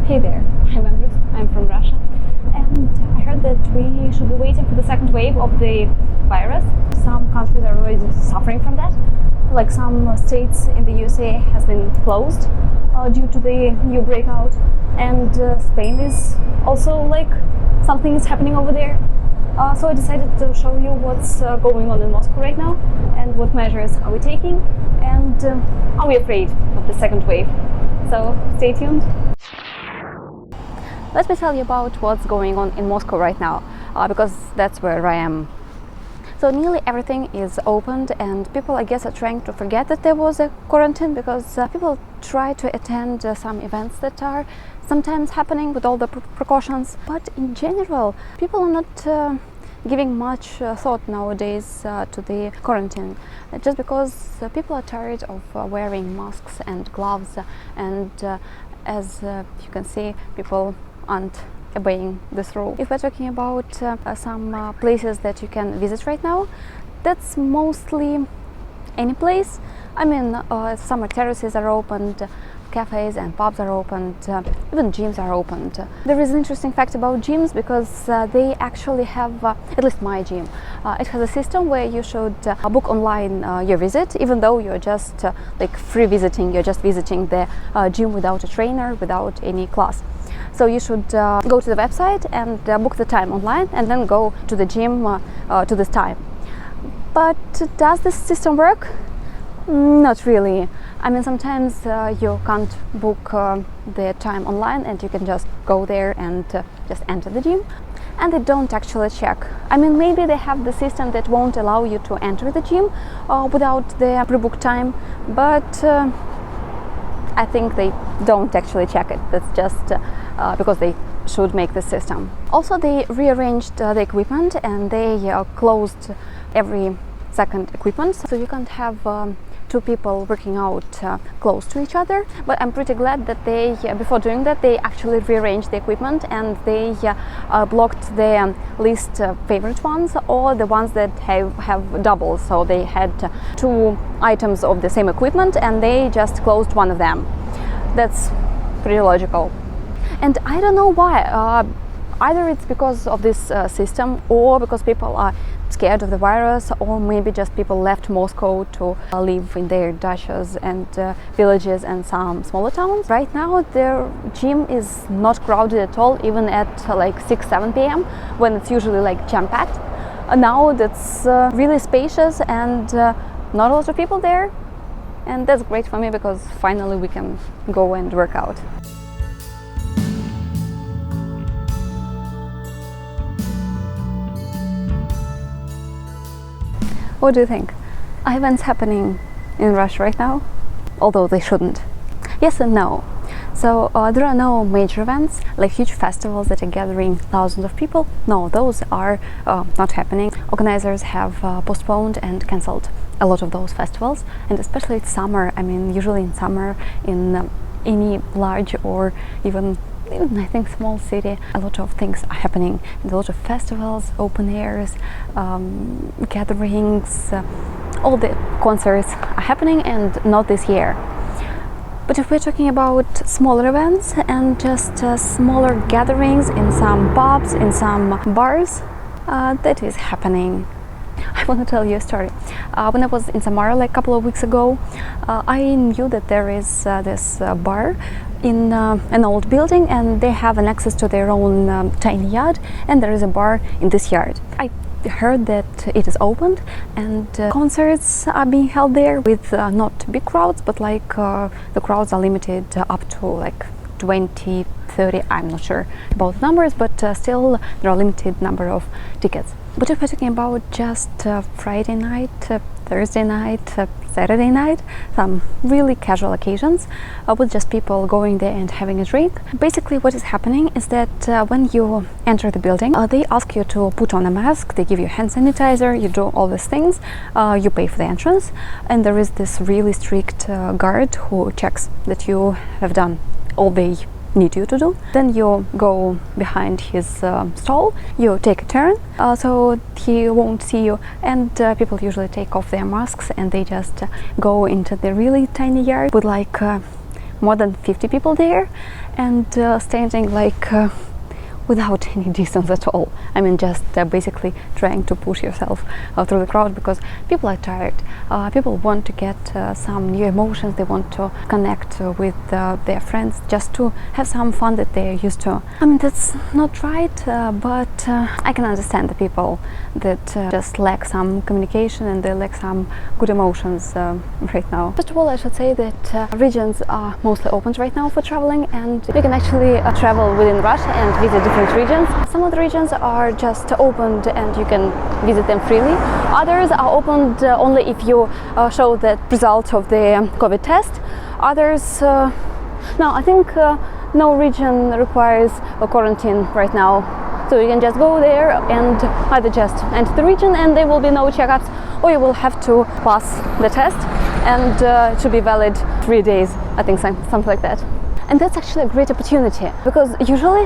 Hey there, I'm Emgris, I'm from Russia, and I heard that we should be waiting for the second wave of the virus. Some countries are already suffering from that, like some states in the USA has been closed due to the new breakout, and Spain is also like something is happening over there. So I decided to show you what's going on in Moscow right now and what measures are we taking, and are we afraid of the second wave. So stay tuned. Let me tell you about what's going on in Moscow right now, because that's where I am. So nearly everything is opened, and people, I guess, are trying to forget that there was a quarantine, because people try to attend some events that are sometimes happening with all the precautions. But in general, people are not giving much thought nowadays to the quarantine, just because people are tired of wearing masks and gloves, and as you can see, people aren't obeying this rule. If we're talking about some places that you can visit right now, that's mostly any place. I mean, summer terraces are opened, cafes and pubs are opened, even gyms are opened. There is an interesting fact about gyms, because they actually have, at least my gym, it has a system where you should book online your visit, even though you're just like free visiting, you're just visiting the gym without a trainer, without any class. So you should go to the website and book the time online, and then go to the gym to this time. But does this system work? Not really. I mean, sometimes you can't book the time online, and you can just go there and just enter the gym, and they don't actually check. I mean, maybe they have the system that won't allow you to enter the gym without the pre-booked time, but I think they don't actually check it. That's just because they should make the system. Also, they rearranged the equipment, and they closed every second equipment, so you can't have two people working out close to each other. But I'm pretty glad that they, before doing that, they actually rearranged the equipment, and they blocked the least favorite ones, or the ones that have doubles. So they had two items of the same equipment, and they just closed one of them. That's pretty logical. And I don't know why. Either it's because of this system, or because people are scared of the virus, or maybe just people left Moscow to live in their dachas and villages and some smaller towns. Right now, their gym is not crowded at all, even at like 6-7 p.m. when it's usually like jam-packed. Now that's really spacious, and not a lot of people there. And that's great for me, because finally we can go and work out. What do you think? Are events happening in Russia right now? Although they shouldn't. Yes and no. So there are no major events, like huge festivals that are gathering thousands of people. No, those are not happening. Organizers have postponed and cancelled a lot of those festivals, and especially it's summer. I mean, usually in summer, in any large or even I think small city, a lot of things are happening. And a lot of festivals, open airs, gatherings, all the concerts are happening, and not this year. But if we're talking about smaller events and just smaller gatherings in some pubs, in some bars, that is happening. I want to tell you a story. When I was in Samara like a couple of weeks ago, I knew that there is this bar in an old building, and they have an access to their own tiny yard, and there is a bar in this yard. I heard that it is opened, and concerts are being held there with not big crowds, but like the crowds are limited up to like 20, 30, I'm not sure about the numbers, but still there are limited number of tickets. But if we're talking about just Friday night, Thursday night, Saturday night, some really casual occasions with just people going there and having a drink, basically what is happening is that when you enter the building, they ask you to put on a mask, they give you hand sanitizer, you do all these things, you pay for the entrance, and there is this really strict guard who checks that you have done all they need you to do. Then you go behind his stall, you take a turn so he won't see you, and people usually take off their masks and they just go into the really tiny yard with like more than 50 people there, and standing like without any distance at all. I mean, just basically trying to push yourself through the crowd, because people are tired. People want to get some new emotions. They want to connect with their friends, just to have some fun that they're used to. I mean, that's not right, but I can understand the people that just lack some communication and they lack some good emotions right now. First of all, I should say that regions are mostly open right now for traveling, and you can actually travel within Russia and visit different regions. Some of the regions are just opened and you can visit them freely. Others are opened only if you show the result of the COVID test. Others, no, I think no region requires a quarantine right now. So you can just go there and either just enter the region and there will be no checkups, or you will have to pass the test, and it should be valid 3 days, I think, something like that. And that's actually a great opportunity, because usually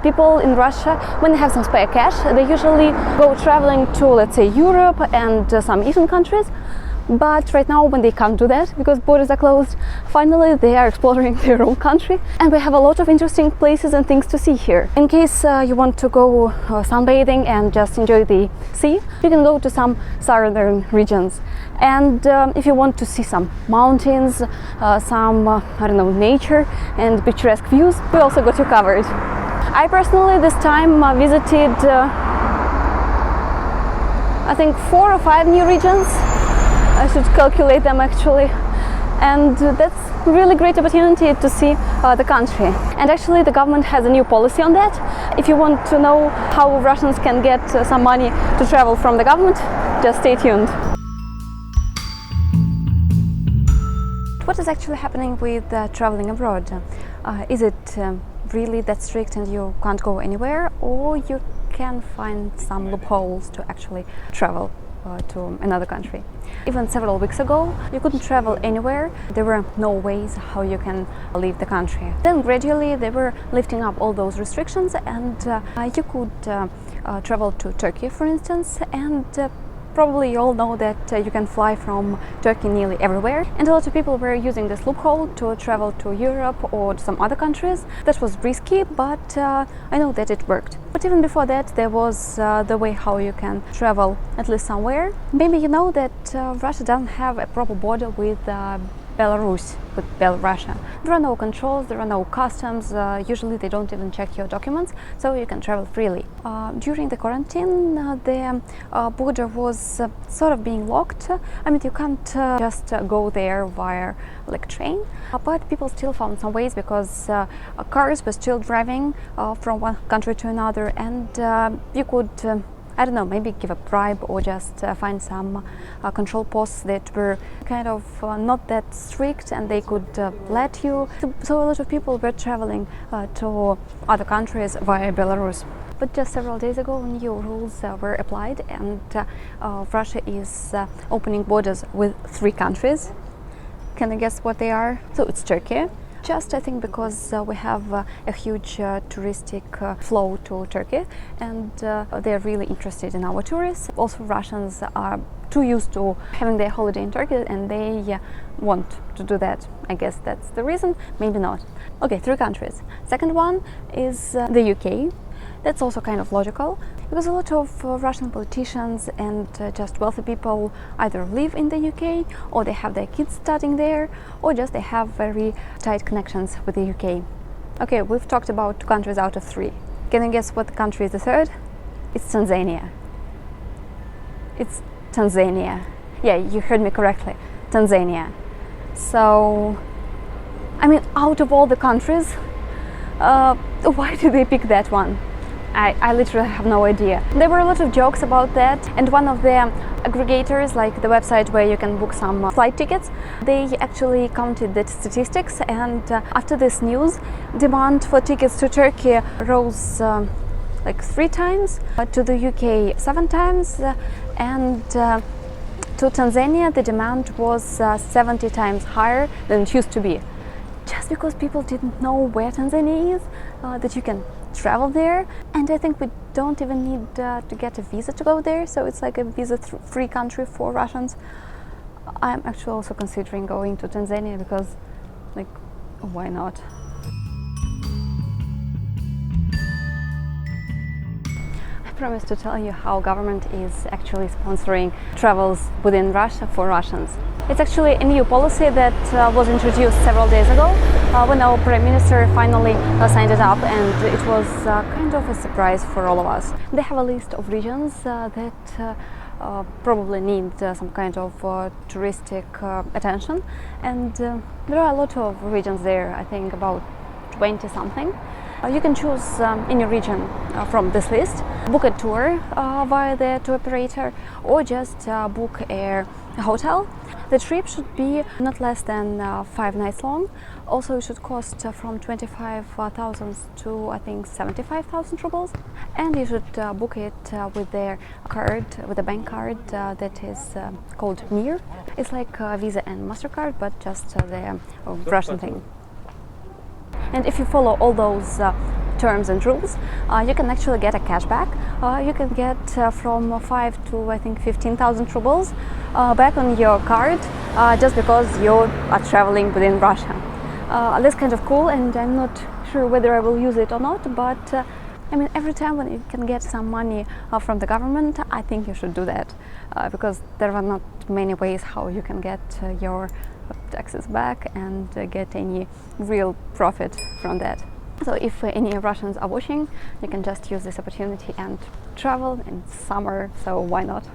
people in Russia, when they have some spare cash, they usually go traveling to, let's say, Europe and some Asian countries. But right now, when they can't do that because borders are closed, finally they are exploring their own country, and we have a lot of interesting places and things to see here. In case you want to go sunbathing and just enjoy the sea, you can go to some southern regions. And if you want to see some mountains, some I don't know, nature and picturesque views, we also got you covered. I personally this time visited I think 4 or 5 new regions. I should calculate them actually, and that's really great opportunity to see the country. And actually the government has a new policy on that. If you want to know how Russians can get some money to travel from the government, just stay tuned. What is actually happening with traveling abroad? Is it really that strict and you can't go anywhere, or you can find some loopholes to actually travel to another country? Even several weeks ago, you couldn't travel anywhere. There were no ways how you can leave the country. Then gradually they were lifting up all those restrictions, and you could travel to Turkey, for instance, and probably you all know that you can fly from Turkey nearly everywhere, and a lot of people were using this loophole to travel to Europe or some other countries. That was risky, but I know that it worked. But even before that, there was the way how you can travel at least somewhere. Maybe you know that Russia doesn't have a proper border with Belarus, with Belarusia. There are no controls, there are no customs, usually they don't even check your documents, so you can travel freely. During the quarantine, the border was sort of being locked. I mean, you can't just go there via like train, but people still found some ways, because cars were still driving from one country to another, and you could I don't know, maybe give a bribe or just find some control posts that were kind of not that strict, and they could let you. So a lot of people were traveling to other countries via Belarus. But just several days ago, new rules were applied, and Russia is opening borders with 3 countries. Can you guess what they are? So it's Turkey. Just I think because we have a huge touristic flow to Turkey, and they're really interested in our tourists. Also, Russians are too used to having their holiday in Turkey, and they want to do that. I guess that's the reason, maybe not. Okay, 3 countries. Second one is the UK. That's also kind of logical, because a lot of Russian politicians and just wealthy people either live in the UK, or they have their kids studying there, or just they have very tight connections with the UK. Okay, we've talked about 2 countries out of 3. Can you guess what country is the third? It's Tanzania. It's Tanzania. Yeah, you heard me correctly. Tanzania. So, I mean, out of all the countries, why did they pick that one? I literally have no idea. There were a lot of jokes about that, and one of the aggregators, like the website where you can book some flight tickets, they actually counted the statistics, and after this news, demand for tickets to Turkey rose like 3 times, to the UK 7 times, and to Tanzania the demand was 70 times higher than it used to be. Just because people didn't know where Tanzania is, that you can travel there, and I think we don't even need to get a visa to go there, so it's like a visa-free country for Russians. I'm actually also considering going to Tanzania, because like why not? I promised to tell you how government is actually sponsoring travels within Russia for Russians. It's actually a new policy that was introduced several days ago when our Prime Minister finally signed it up, and it was kind of a surprise for all of us. They have a list of regions that probably need some kind of touristic attention, and there are a lot of regions there, I think about 20 something. You can choose any region from this list, book a tour via the tour operator, or just book a hotel. The trip should be not less than 5 nights long. Also, it should cost from 25,000 to I think 75,000 rubles. And you should book it with their card, with a bank card that is called Mir. It's like Visa and MasterCard, but just the Russian thing. And if you follow all those terms and rules, you can actually get a cashback. You can get from 5 to I think 15,000 rubles back on your card just because you are traveling within Russia. That's kind of cool, and I'm not sure whether I will use it or not, but I mean, every time when you can get some money from the government, I think you should do that because there are not many ways how you can get your taxes back and get any real profit from that. So if any Russians are watching, you can just use this opportunity and travel in summer, so why not?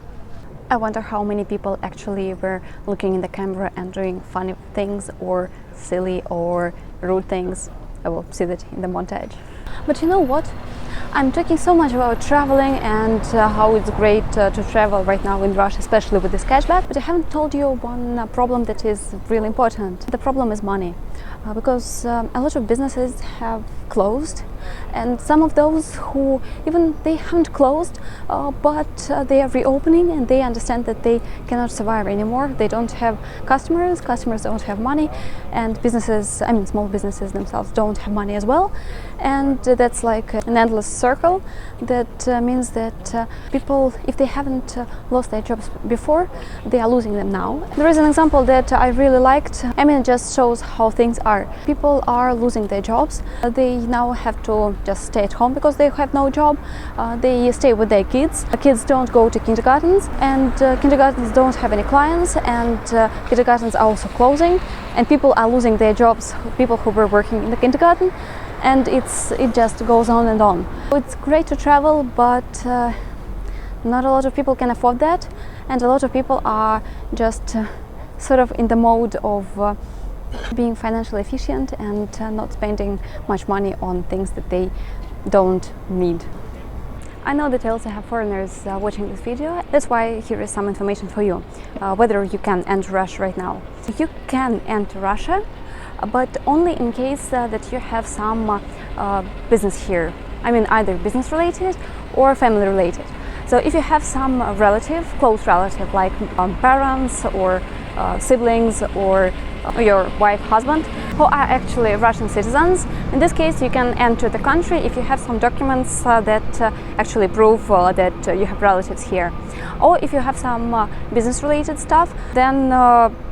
I wonder how many people actually were looking in the camera and doing funny things or silly or rude things. I will see that in the montage. But you know what? I'm talking so much about traveling and how it's great to travel right now in Russia, especially with this cashback, but I haven't told you one problem that is really important. The problem is money, because a lot of businesses have closed, and some of those who even they haven't closed, but they are reopening and they understand that they cannot survive anymore. They don't have customers don't have money, and businesses, I mean small businesses themselves, don't have money as well. And that's like an endless circle that means that people, if they haven't lost their jobs before, they are losing them now. There is an example that I really liked. I mean, it just shows how things are. People are losing their jobs. They now have to just stay at home because they have no job. They stay with their kids. Kids don't go to kindergartens, and kindergartens don't have any clients, and kindergartens are also closing, and people are losing their jobs, people who were working in the kindergarten. And it just goes on and on. It's great to travel, but not a lot of people can afford that, and a lot of people are just sort of in the mode of being financially efficient and not spending much money on things that they don't need. I know that I also have foreigners watching this video. That's why here is some information for you, whether you can enter Russia right now. You can enter Russia, but only in case that you have some business here. I mean, either business related or family related. So if you have some relative, close relative, like parents or siblings or your wife, husband, who are actually Russian citizens, in this case you can enter the country if you have some documents that actually prove that you have relatives here. Or if you have some business related stuff, then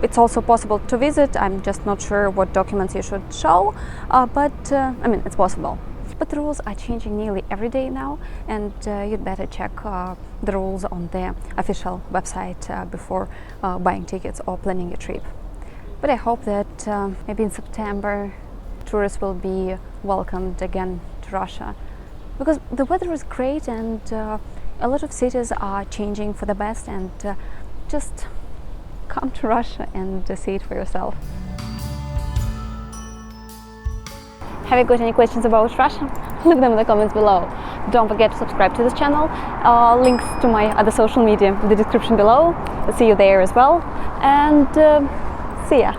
it's also possible to visit. I'm just not sure what documents you should show, but I mean, it's possible. But the rules are changing nearly every day now, and you'd better check the rules on the official website before buying tickets or planning a trip. But I hope that maybe in September tourists will be welcomed again to Russia, because the weather is great and a lot of cities are changing for the best, and just come to Russia and see it for yourself. Have you got any questions about Russia? Leave them in the comments below. Don't forget to subscribe to this channel. Links to my other social media in the description below. I'll see you there as well. And see ya!